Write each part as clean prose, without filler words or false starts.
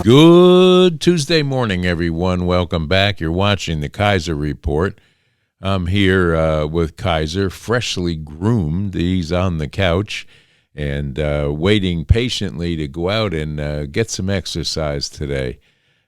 Good Tuesday morning, everyone. Welcome back. You're watching the Kaiser Report. I'm here with Kaiser, freshly groomed. He's on the couch and waiting patiently to go out and get some exercise today.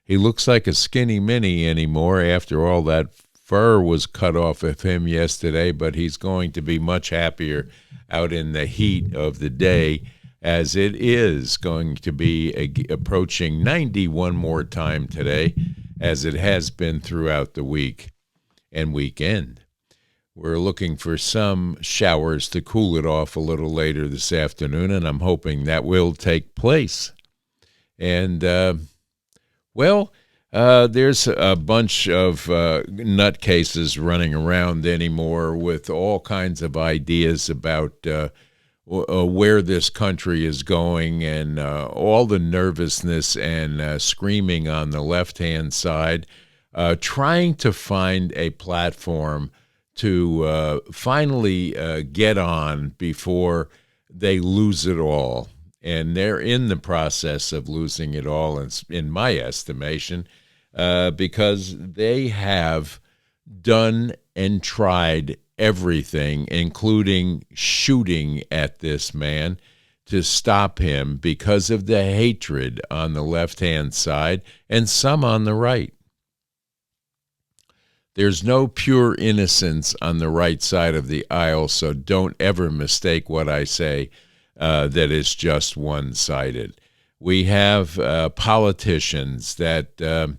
He looks like a skinny mini anymore after all that fur was cut off of him yesterday, but he's going to be much happier out in the heat of the day, as it is going to be approaching 90 one more time today, as it has been throughout the week and weekend. We're looking for some showers to cool it off a little later this afternoon, and I'm hoping that will take place. And, there's a bunch of nutcases running around anymore with all kinds of ideas about where this country is going, and all the nervousness and screaming on the left-hand side, trying to find a platform to finally get on before they lose it all. And they're in the process of losing it all, in my estimation, because they have done and tried everything, including shooting at this man to stop him because of the hatred on the left-hand side and some on the right. There's no pure innocence on the right side of the aisle, so don't ever mistake what I say that is just one-sided. We have politicians that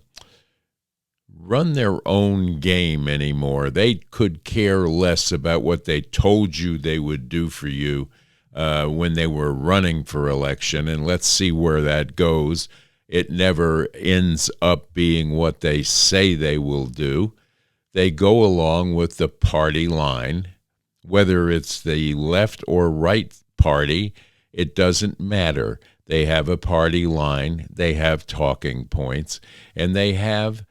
run their own game anymore. They could care less about what they told you they would do for you when they were running for election, and let's see where that goes. It never ends up being what they say they will do. They go along with the party line, whether it's the left or right party, it doesn't matter. They have a party line, they have talking points, and they have,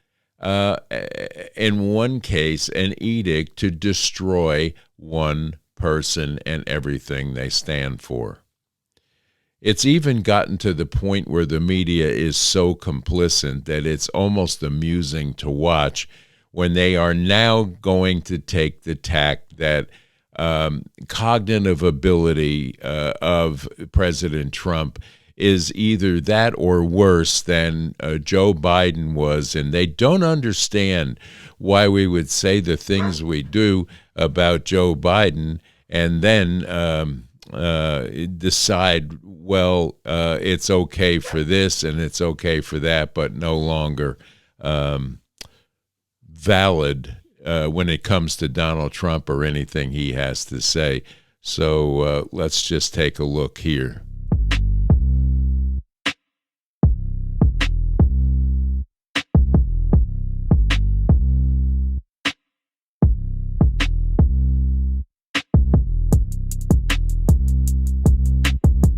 in one case, an edict to destroy one person and everything they stand for. It's even gotten to the point where the media is so complicit that it's almost amusing to watch when they are now going to take the tack that cognitive ability of President Trump is either that or worse than Joe Biden was, and they don't understand why we would say the things we do about Joe Biden and then decide, well, it's okay for this and it's okay for that, but no longer valid when it comes to Donald Trump or anything he has to say. So let's just take a look here.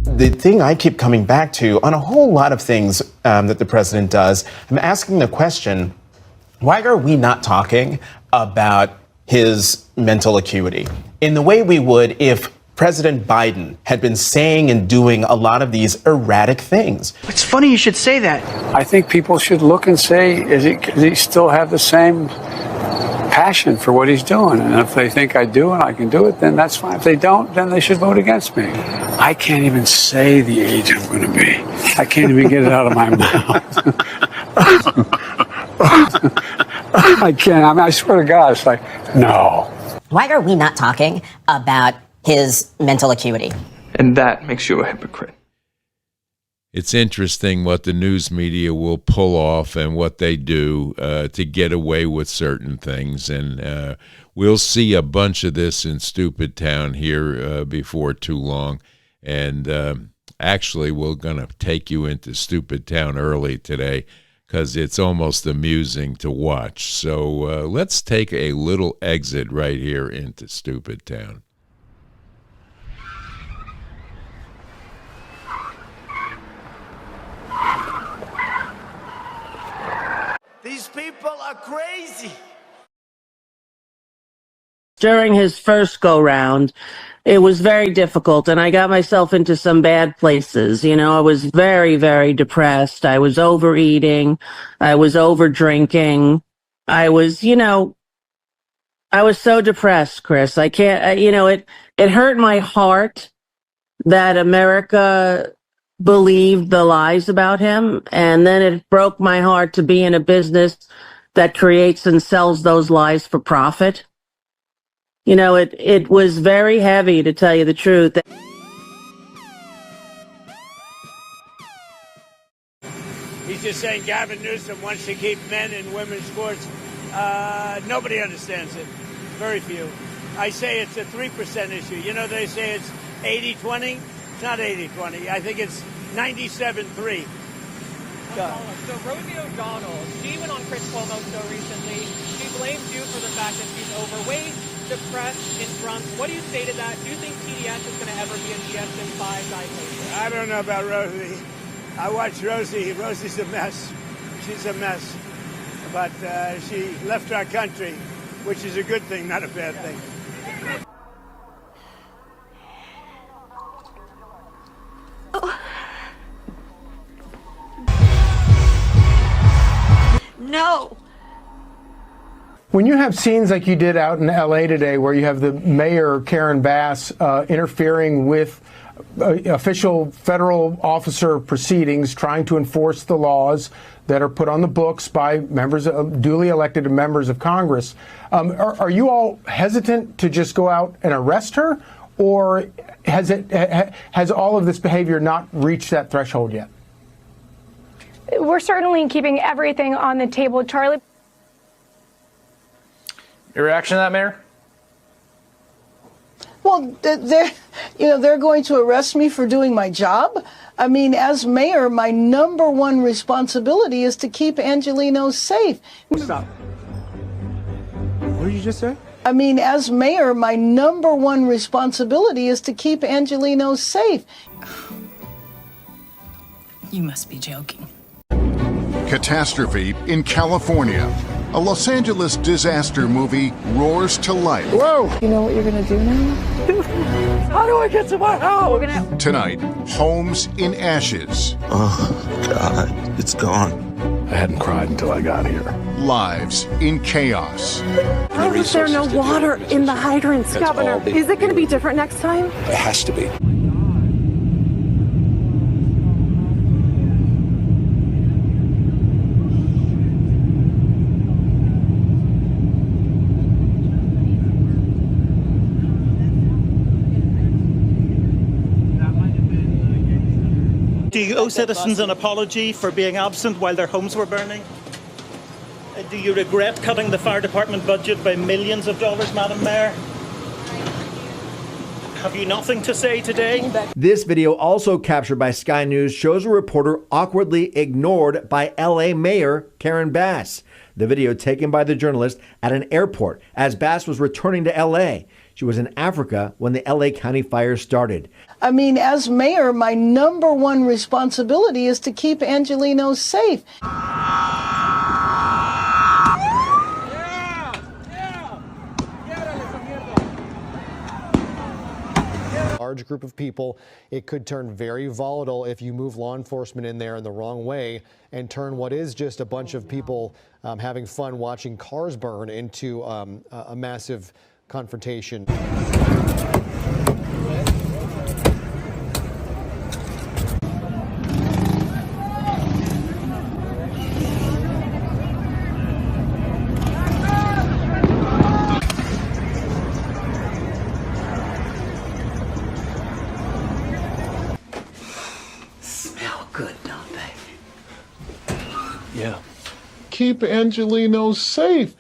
The thing I keep coming back to on a whole lot of things that the president does, I'm asking the question, why are we not talking about his mental acuity in the way we would if President Biden had been saying and doing a lot of these erratic things? It's funny you should say that. I think people should look and say, does he still have the same passion for what he's doing? And if they think I do and I can do it, then that's fine. If they don't, then they should vote against me. I can't even say the age I'm going to be. I can't even get it out of my mouth. I can't. I mean, I swear to God, it's like, no. Why are we not talking about his mental acuity? And that makes you a hypocrite. It's interesting what the news media will pull off and what they do to get away with certain things. And we'll see a bunch of this in Stupid Town here before too long. And actually, we're going to take you into Stupid Town early today, because it's almost amusing to watch. So let's take a little exit right here into Stupid Town. These people are crazy. During his first go-round, it was very difficult, and I got myself into some bad places. You know, I was very, very depressed. I was overeating. I was over-drinking. I was so depressed, Chris. It hurt my heart that America believed the lies about him, and then it broke my heart to be in a business that creates and sells those lies for profit. You know, it was very heavy, to tell you the truth. He's just saying Gavin Newsom wants to keep men in women's sports. Nobody understands it. Very few. I say it's a 3% issue. You know, they say it's 80-20. It's not 80-20. I think it's 97-3. So Rosie O'Donnell, she went on Chris Cuomo so recently. She blames you for the fact that she's overweight, depressed, and drunk. What do you say to that? Do you think TDS is going to ever be a DSM-5 diagnosis? I don't know about Rosie. I watch Rosie. Rosie's a mess. She's a mess. But she left our country, which is a good thing, not a bad thing. No. When you have scenes like you did out in L.A. today, where you have the mayor, Karen Bass, interfering with official federal officer proceedings, trying to enforce the laws that are put on the books by members of duly elected members of Congress, are you all hesitant to just go out and arrest her, or has all of this behavior not reached that threshold yet? We're certainly keeping everything on the table, Charlie. Your reaction to that, Mayor? Well, they're going to arrest me for doing my job. I mean, as mayor, my number one responsibility is to keep Angelenos safe. Stop. What did you just say? I mean, as mayor, my number one responsibility is to keep Angelenos safe. You must be joking. Catastrophe in California. A Los Angeles disaster movie roars to life. Whoa! You know what you're gonna do now? How do I get to my house? Tonight, homes in ashes. Oh, God, it's gone. I hadn't cried until I got here. Lives in chaos. How is there no water in the hydrants, Governor? Is it going to be different next time? It has to be. Do you owe citizens an apology for being absent while their homes were burning? Do you regret cutting the fire department budget by millions of dollars, Madam Mayor? Have you nothing to say today? This video, also captured by Sky News, shows a reporter awkwardly ignored by LA Mayor Karen Bass. The video taken by the journalist at an airport as Bass was returning to LA. She was in Africa when the LA County fire started. I mean, as mayor, my number one responsibility is to keep Angelenos safe. Large group of people, it could turn very volatile if you move law enforcement in there in the wrong way and turn what is just a bunch of people having fun watching cars burn into a massive confrontation. Smell good, don't they? Yeah. Keep Angelenos safe.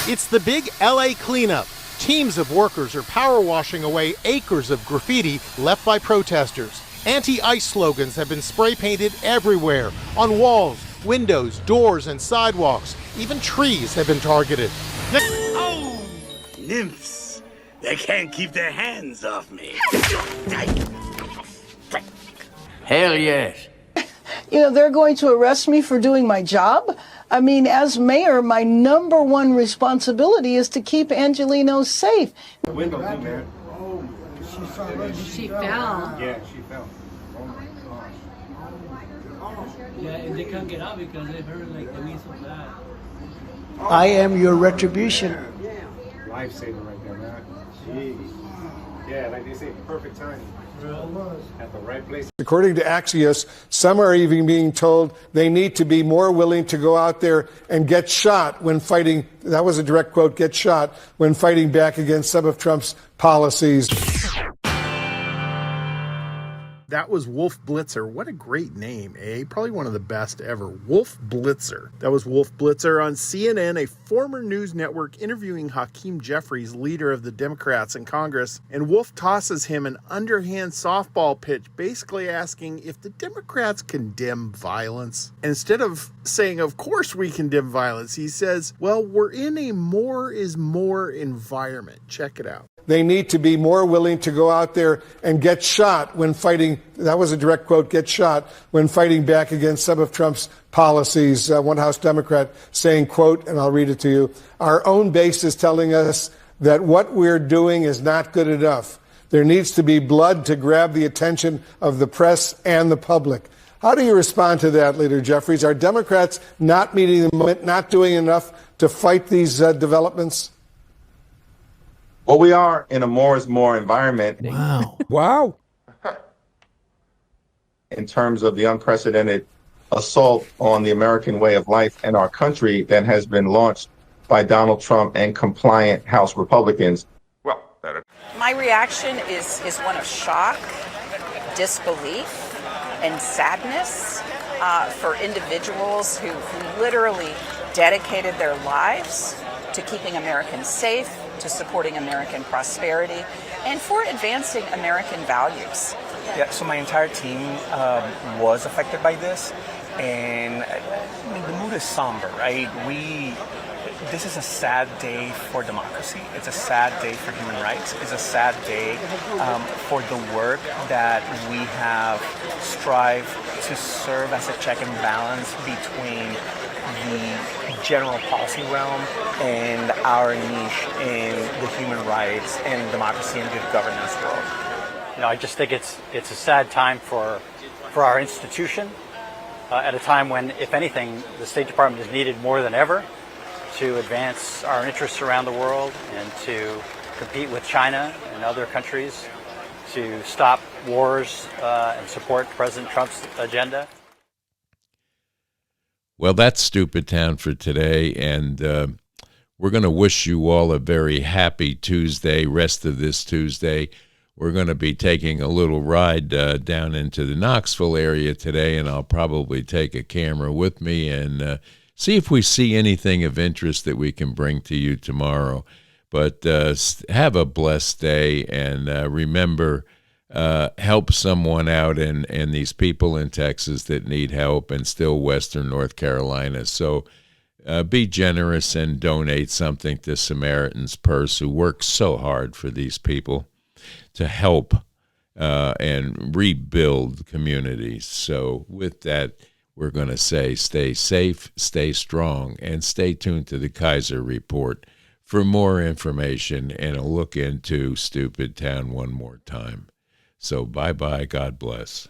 It's the big LA cleanup. Teams of workers are power washing away acres of graffiti left by protesters. Anti-ICE slogans have been spray painted everywhere, on walls, windows, doors, and sidewalks. Even trees have been targeted. Oh, nymphs. They can't keep their hands off me. Hell yes. they're going to arrest me for doing my job. I mean, as mayor, my number one responsibility is to keep Angelenos safe. The window too, man. Oh, She fell. Yeah, she fell. Oh my gosh. Yeah, and they can't get out because they heard like the wind so bad. I am your retribution. Lifesaver right there, man. Jeez. Yeah, like they say, perfect timing. At the right place. According to Axios, some are even being told they need to be more willing to go out there and get shot when fighting. That was a direct quote, get shot when fighting back against some of Trump's policies. That was Wolf Blitzer. What a great name, eh? Probably one of the best ever. Wolf Blitzer. That was Wolf Blitzer on CNN, a former news network interviewing Hakeem Jeffries, leader of the Democrats in Congress. And Wolf tosses him an underhand softball pitch, basically asking if the Democrats condemn violence. And instead of saying, of course we condemn violence, he says, well, we're in a more is more environment. Check it out. They need to be more willing to go out there and get shot when fighting. That was a direct quote, get shot when fighting back against some of Trump's policies. One House Democrat saying, quote, and I'll read it to you, our own base is telling us that what we're doing is not good enough. There needs to be blood to grab the attention of the press and the public. How do you respond to that, Leader Jeffries? Are Democrats not meeting the moment, not doing enough to fight these developments? Well, we are in a more is more environment. Wow. Wow. In terms of the unprecedented assault on the American way of life and our country that has been launched by Donald Trump and compliant House Republicans. Well, my reaction is one of shock, disbelief, and sadness for individuals who literally dedicated their lives to keeping Americans safe, to supporting American prosperity, and for advancing American values. Yeah, so my entire team was affected by this, and I mean, the mood is somber, right? This is a sad day for democracy. It's a sad day for human rights. It's a sad day for the work that we have strived to serve as a check and balance between the general policy realm and our niche in the human rights and democracy and good governance world. I just think it's a sad time for our institution at a time when, if anything, the State Department is needed more than ever to advance our interests around the world and to compete with China and other countries to stop wars and support President Trump's agenda. Well, that's Stupid Town for today, and we're going to wish you all a very happy Tuesday, rest of this Tuesday. We're going to be taking a little ride down into the Knoxville area today, and I'll probably take a camera with me and see if we see anything of interest that we can bring to you tomorrow. But have a blessed day, and remember, help someone out and these people in Texas that need help, and still Western North Carolina. So be generous and donate something to Samaritan's Purse, who works so hard for these people to help and rebuild communities. So with that, we're going to say stay safe, stay strong, and stay tuned to the Kaiser Report for more information and a look into Stupid Town one more time. So bye-bye. God bless.